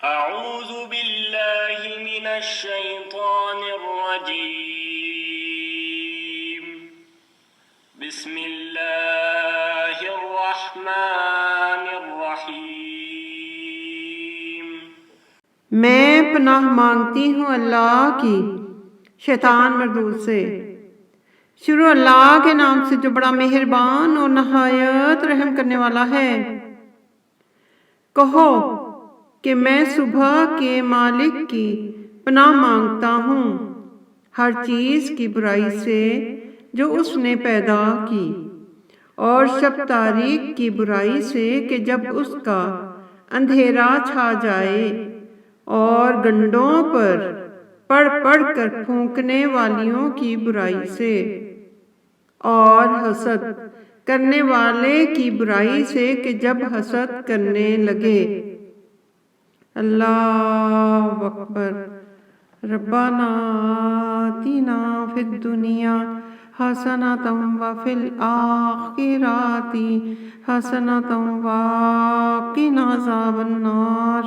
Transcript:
أعوذ بالله من الشيطان الرجيم بسم الله الرحمن الرحيم میں پناہ مانگتی ہوں اللہ کی شیطان مردود سے۔ شروع اللہ کے نام سے جو بڑا مہربان اور نہایت رحم کرنے والا ہے۔ کہو کہ میں صبح کے مالک کی پناہ مانگتا ہوں، ہر چیز کی برائی سے جو اس نے پیدا کی، اور شب تاریک کی برائی سے کہ جب اس کا اندھیرا چھا جائے، اور گنڈوں پر پڑھ پڑھ کر پھونکنے والیوں کی برائی سے، اور حسد کرنے والے کی برائی سے کہ جب حسد کرنے لگے۔ اللہ اکبر۔ ربنا آتنا فی الدنیا حسنۃ وفی الآخرۃ حسنۃ وقنا عذاب النار۔